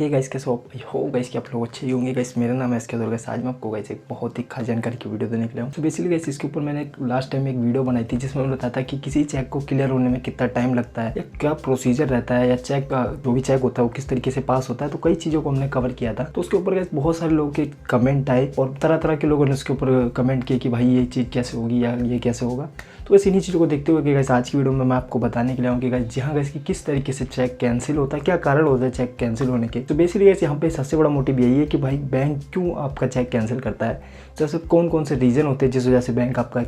Hey guys, कैसे हो guys कि आप लोग अच्छे ही होंगे गाइस। मेरा नाम है एसके दुर्गा। आज मैं आपको गाइस एक बहुत ही खास जानकारी की वीडियो देने के लिए हूँ। तो बेसिकली गाइस इसके ऊपर मैंने लास्ट टाइम एक वीडियो बनाई थी जिसमें मैंने बताया था कि किसी चेक को क्लियर होने में कितना टाइम लगता है या क्या प्रोसीजर रहता है या चेक का जो भी चेक होता है वो किस तरीके से पास होता है। तो कई चीज़ों को हमने कवर किया था। तो उसके ऊपर गाइस बहुत सारे लोगों के कमेंट आए और तरह तरह के लोगों ने उसके ऊपर कमेंट किए कि भाई ये चीज़ कैसे होगी या ये कैसे होगा। तो वैसे इन्हीं चीज़ों को देखते हुए गाइस आज की वीडियो में मैं आपको बताने के लिए आऊँ कि गाइस जहाँ गाइस कि किस तरीके से चेक कैंसिल होता है, क्या कारण होता है चेक कैंसिल होने के। तो बेसिकली गाइस यहाँ पे सबसे बड़ा मोटिव यही है कि भाई बैंक क्यों आपका चेक कैंसिल करता है, जैसे कौन कौन से रीज़न होते हैं जिस वजह से बैंक आपका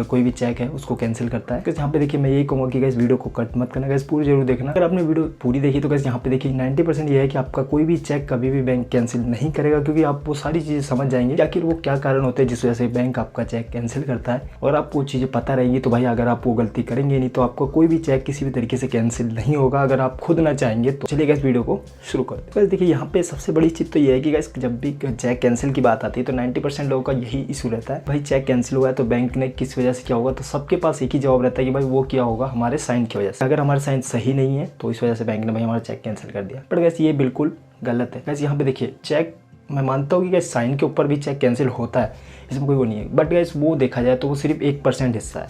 कोई भी चेक है उसको कैंसिल करता है। यहाँ पे देखिए मैं यही कहूँगा कि गाइस वीडियो को कट मत करना गाइस, पूरी जरूर देखना। अगर आपने वीडियो पूरी देखी तो गाइस यहाँ पे देखिए 90% ये है कि आपका कोई भी चेक कभी भी बैंक कैंसिल नहीं करेगा, क्योंकि आप वो सारी चीज़ें समझ जाएंगे कि आखिर वो क्या कारण होते हैं जिस वजह से बैंक आपका चेक कैंसिल करता है। और आपको चीज़ें पता रहेंगी तो भाई अगर आप वो गलती करेंगे नहीं तो आपको कोई भी चेक किसी भी तरीके से कैंसिल नहीं होगा अगर आप खुद ना चाहेंगे। तो चलिए गाइस वीडियो को शुरू करते हैं। देखिए यहाँ पे सबसे बड़ी चीज़ तो ये है कि गाइस जब भी चेक कैंसिल की बात आती है तो 90% लोगों का यही इशू रहता है, भाई चेक कैंसिल हुआ है तो बैंक ने किस वजह से क्या होगा। तो सबके पास एक ही जवाब रहता है कि भाई वो क्या होगा, हमारे साइन की वजह से। अगर हमारे साइन सही नहीं है तो इस वजह से बैंक ने भाई हमारा चेक कैंसिल कर दिया। बट गाइस ये बिल्कुल गलत है। गाइस यहाँ पे देखिए चेक, मैं मानता हूँ कि गाइस साइन के ऊपर भी चेक कैंसिल होता है, इसमें कोई वो नहीं है। बट गाइस वो देखा जाए तो वो सिर्फ 1% हिस्सा है।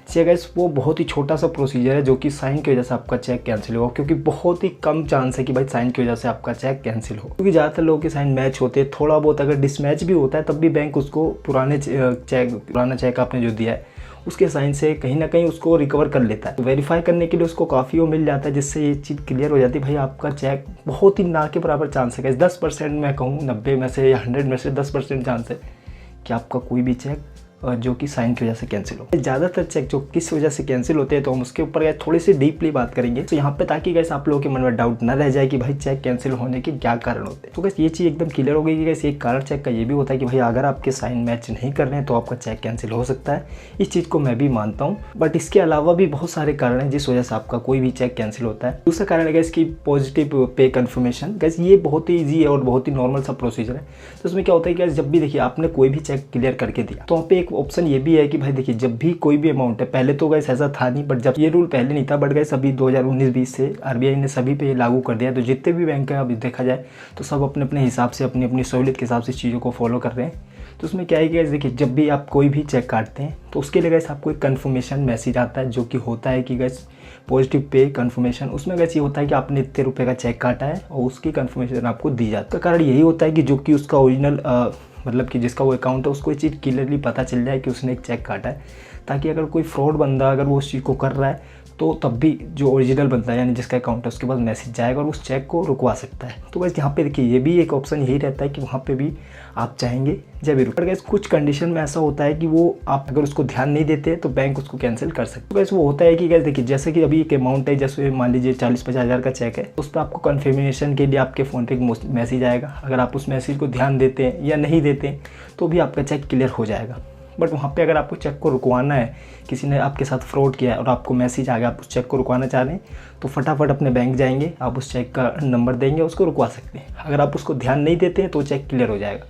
इसलिए गाइस वो बहुत ही छोटा सा प्रोसीजर है जो कि साइन की वजह से आपका चेक कैंसिल होगा, क्योंकि बहुत ही कम चांस है कि भाई साइन की वजह से आपका चेक कैंसिल हो, क्योंकि ज़्यादातर लोगों के साइन मैच होते हैं। थोड़ा बहुत अगर डिसमैच भी होता है तब भी बैंक उसको पुराना चेक आपने जो दिया है उसके साइन से कहीं ना कहीं उसको रिकवर कर लेता है। तो वेरीफाई करने के लिए उसको काफ़ी वो मिल जाता है, जिससे ये चीज़ क्लियर हो जाती है भाई आपका चेक बहुत ही ना के बराबर चांस है। 10% मैं कहूँ 90 में से या 100 में से 10% चांस है कि आपका कोई भी चेक जो कि साइन की वजह से कैंसिल हो। ज़्यादातर चेक जो किस वजह से कैंसिल होते हैं तो हम उसके ऊपर थोड़ी सी डीपली बात करेंगे। तो यहाँ पे ताकि गैस आप लोगों के मन में डाउट ना रह जाए कि भाई चेक कैंसिल होने के क्या कारण होते हैं। तो गैस ये चीज़ एकदम क्लियर हो गई कि गैस एक कारण चेक का ये भी होता है कि भाई अगर आपके साइन मैच नहीं कर रहे हैं तो आपका चेक कैंसिल हो सकता है। इस चीज़ को मैं भी मानता हूँ, बट इसके अलावा भी बहुत सारे कारण हैं जिस वजह से आपका कोई भी चेक कैंसिल होता है। दूसरा कारण है गैस की पॉजिटिव पे कन्फर्मेशन। गैस ये बहुत ही ईजी है और बहुत ही नॉर्मल सा प्रोसीजर है। तो उसमें क्या होता है कि जब भी देखिए आपने कोई भी चेक क्लियर करके दिया तो वहाँ पे एक ऑप्शन ये भी है कि भाई देखिए जब भी कोई भी अमाउंट है, पहले तो गैस ऐसा था नहीं, बट जब ये रूल पहले नहीं था, बट गैस अभी 2019-20 से आरबीआई ने सभी पे लागू कर दिया। तो जितने भी बैंक हैं अभी देखा जाए तो सब अपने अपने हिसाब से अपनी अपनी सहूलियत के हिसाब से इस चीज़ों को फॉलो कर रहे हैं। तो उसमें क्या है कि गैस देखिए जब भी आप कोई भी चेक काटते हैं तो उसके लिए गैस आपको एक कन्फर्मेशन मैसेज आता है जो कि होता है कि गैस पॉजिटिव पे कन्फर्मेशन। उसमें गैस ये होता है कि आपने इतने रुपये का चेक काटा है और उसकी कन्फर्मेशन आपको दी जाती है। कारण यही होता है कि जो कि उसका ओरिजिनल मतलब कि जिसका वो अकाउंट है उसको ये चीज़ क्लियरली पता चल जाए कि उसने एक चेक काटा है, ताकि अगर कोई फ्रॉड बंदा अगर वो उस चीज़ को कर रहा है तो तब भी जो ओरिजिनल बंदा है यानी जिसका अकाउंट है उसके पास मैसेज जाएगा और उस चेक को रुकवा सकता है। तो बस यहाँ पे देखिए ये भी एक ऑप्शन यही रहता है कि वहाँ पे भी आप चाहेंगे जब भी रुक। गैस कुछ कंडीशन में ऐसा होता है कि वो आप अगर उसको ध्यान नहीं देते तो बैंक उसको कैंसिल कर सकते। तो गैस वो होता है कि गैस देखिए जैसे कि अभी एक अमाउंट है, जैसे मान लीजिए 40-50 हज़ार का चेक है, उस पर आपको कन्फर्मेशन के लिए आपके फ़ोन पे एक मैसेज आएगा। अगर आप उस मैसेज को ध्यान देते हैं या नहीं देते हैं तो भी आपका चेक क्लियर हो जाएगा। बट वहाँ पे अगर आपको चेक को रुकवाना है, किसी ने आपके साथ फ्रॉड किया है और आपको मैसेज आ गया, आप उस चेक को रुकवाना चाह रहे हैं तो फटाफट अपने बैंक जाएंगे, आप उस चेक का नंबर देंगे, उसको रुकवा सकते हैं। अगर आप उसको ध्यान नहीं देते हैं तो चेक क्लियर हो जाएगा।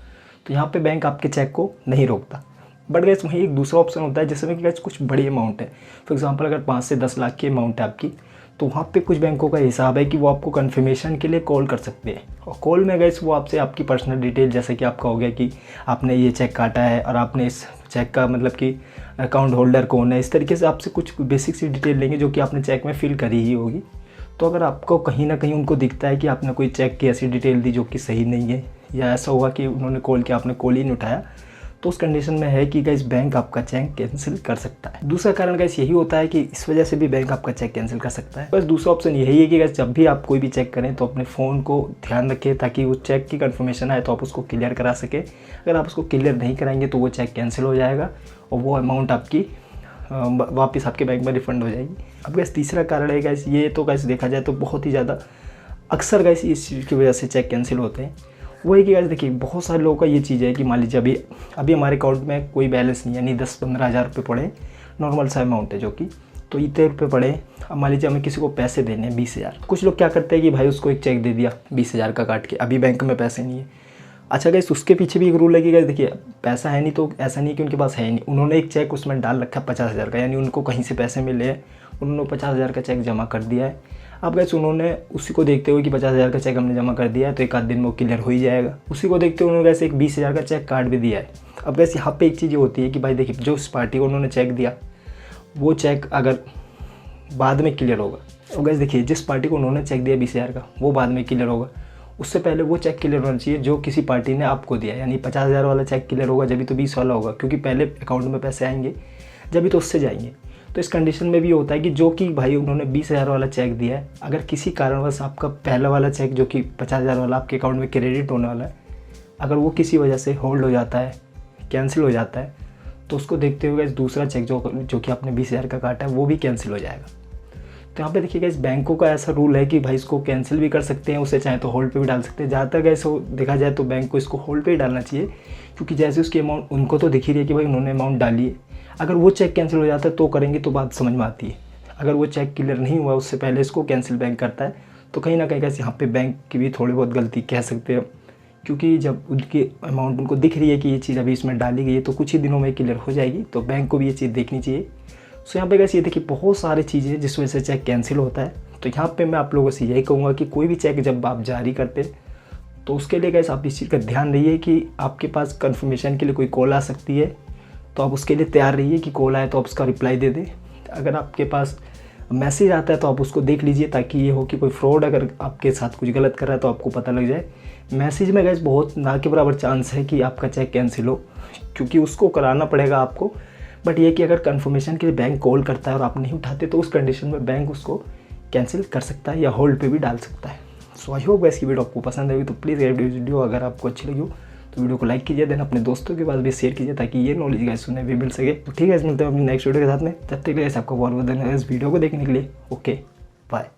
तो यहाँ पे बैंक आपके चेक को नहीं रोकता। बट गैस वहीं एक दूसरा ऑप्शन होता है जिसमें कि गैस कुछ बड़ी अमाउंट है। फॉर एग्जांपल अगर 5 से 10 लाख की अमाउंट है आपकी, तो वहाँ पे कुछ बैंकों का हिसाब है कि वो आपको कन्फर्मेशन के लिए कॉल कर सकते हैं। और कॉल में गैस वो आपसे आपकी पर्सनल डिटेल, जैसे कि आपका हो गया कि आपने ये चेक काटा है और आपने इस चेक का मतलब कि अकाउंट होल्डर कौन है, इस तरीके से आपसे कुछ बेसिक सी डिटेल लेंगे जो कि आपने चेक में फिल करी ही होगी। तो अगर आपको कहीं ना कहीं उनको दिखता है कि आपने कोई चेक की ऐसी डिटेल दी जो कि सही नहीं है, या ऐसा हुआ कि उन्होंने कॉल किया आपने कॉल ही नहीं उठाया, तो उस कंडीशन में है कि गैस बैंक आपका चेक कैंसिल कर सकता है। दूसरा कारण गैस यही होता है कि इस वजह से भी बैंक आपका चेक कैंसिल कर सकता है। बस दूसरा ऑप्शन यही है कि गैस जब भी आप कोई भी चेक करें तो अपने फ़ोन को ध्यान रखें ताकि उस चेक की कन्फर्मेशन आए तो आप उसको क्लियर करा सके। अगर आप उसको क्लियर नहीं कराएंगे तो वो चेक कैंसिल हो जाएगा और वो अमाउंट आपकी वापस आपके बैंक में रिफंड हो जाएगी। अब गैस तीसरा कारण है गैस, ये तो गैस देखा जाए तो बहुत ही ज़्यादा अक्सर गैस इस चीज़ की वजह से चेक कैंसिल होते हैं। वो है कि गाइस देखिए बहुत सारे लोगों का ये चीज़ है कि मान लीजिए अभी हमारे अकाउंट में कोई बैलेंस नहीं, यानी 10-15 हज़ार रुपये पड़े, नॉर्मल सा अमाउंट है जो कि, तो इतने रुपये पड़े। अब मान लीजिए हमें किसी को पैसे देने हैं 20,000। कुछ लोग क्या करते हैं कि भाई उसको एक चेक दे दिया 20,000 का काट के, अभी बैंक में पैसे नहीं है। अच्छा गाइस उसके पीछे भी एक रूल है कि गाइस देखिए पैसा है नहीं तो ऐसा नहीं कि उनके पास है नहीं, उन्होंने एक चेक उसमें डाल रखा है 50,000 का, यानी उनको कहीं से पैसे मिले हैं, उन्होंने 50,000 का चेक जमा कर दिया है। अब गैस उन्होंने उसी को देखते हुए कि 50,000 का चेक हमने जमा कर दिया है तो एक आध दिन में वो क्लियर हो ही जाएगा, उसी को देखते हुए उन्होंने वैसे एक 20,000 का चेक काट भी दिया है। अब गैस यहाँ पे एक चीज़ ये होती है कि भाई देखिए जो इस पार्टी को उन्होंने चेक दिया वो चेक अगर बाद में क्लियर होगा, अब गैस देखिए जिस पार्टी को उन्होंने चेक दिया 20,000 का वो बाद में क्लियर होगा, उससे पहले वो चेक क्लियर होना चाहिए जो किसी पार्टी ने आपको दिया, यानी 50,000 वाला चेक क्लियर होगा जब भी तो 20 वाला होगा, क्योंकि पहले अकाउंट में पैसे आएंगे जब भी तो उससे जाएंगे। तो इस कंडीशन में भी होता है कि जो कि भाई उन्होंने 20,000 वाला चेक दिया है, अगर किसी कारणवश आपका पहला वाला चेक जो कि 50,000 वाला आपके अकाउंट में क्रेडिट होने वाला है, अगर वो किसी वजह से होल्ड हो जाता है, कैंसिल हो जाता है, तो उसको देखते हुए दूसरा चेक जो कि आपने 20,000 का काटा है वो भी कैंसिल हो जाएगा। तो यहाँ पे देखिएगा इस बैंकों का ऐसा रूल है कि भाई इसको कैंसिल भी कर सकते हैं, उसे चाहे तो होल्ड पे भी डाल सकते हैं। ज़्यादातर ऐसा देखा जाए तो बैंक को इसको होल्ड पे ही डालना चाहिए, क्योंकि जैसे उसकी अमाउंट उनको तो दिख ही रही है कि भाई उन्होंने अमाउंट डाली है, अगर वो चेक कैंसिल हो जाता है तो करेंगे तो बात समझ में आती है। अगर वो चेक क्लियर नहीं हुआ उससे पहले इसको कैंसिल बैंक करता है तो कहीं ना कहीं कैसे यहाँ पे बैंक की भी थोड़ी बहुत गलती कह सकते हैं, क्योंकि जब उनकी अमाउंट उनको दिख रही है कि ये चीज़ अभी इसमें डाली गई है तो कुछ ही दिनों में क्लियर हो जाएगी, तो बैंक को भी ये चीज़ देखनी चाहिए। सो यहाँ पे कैसे ये देखिए बहुत सारी चीज़ें हैं जिस वजह से चेक कैंसिल होता है। तो यहाँ पे मैं आप लोगों से यही कहूँगा कि कोई भी चेक जब आप जारी करते तो उसके लिए कैसे आप इस चीज़ का ध्यान रहिए कि आपके पास कन्फर्मेशन के लिए कोई कॉल आ सकती है, तो आप उसके लिए तैयार रहिए कि कॉल आए तो आप उसका रिप्लाई दे दें। अगर आपके पास मैसेज आता है तो आप उसको देख लीजिए, ताकि ये हो कि कोई फ्रॉड अगर आपके साथ कुछ गलत कर रहा है तो आपको पता लग जाए। मैसेज में गैस बहुत ना के बराबर चांस है कि आपका चेक कैंसिल हो, क्योंकि उसको कराना पड़ेगा आपको। बट ये कि अगर कंफर्मेशन के लिए बैंक कॉल करता है और आप नहीं उठाते तो उस कंडीशन में बैंक उसको कैंसिल कर सकता है या होल्ड पे भी डाल सकता है। सो आई होप गैस की वीडियो आपको पसंद आई, तो प्लीज़ वीडियो अगर आपको अच्छी लगी हो तो वीडियो को लाइक कीजिए, देन अपने दोस्तों के पास भी शेयर कीजिए ताकि ये नॉलेज गैस सुनने भी मिल सके। तो ठीक है, मिलते हैं अपनी नेक्स्ट वीडियो के साथ में, तब तक गैस आपको बहुत बहुत धन्यवाद इस वीडियो को देखने के लिए। Okay bye.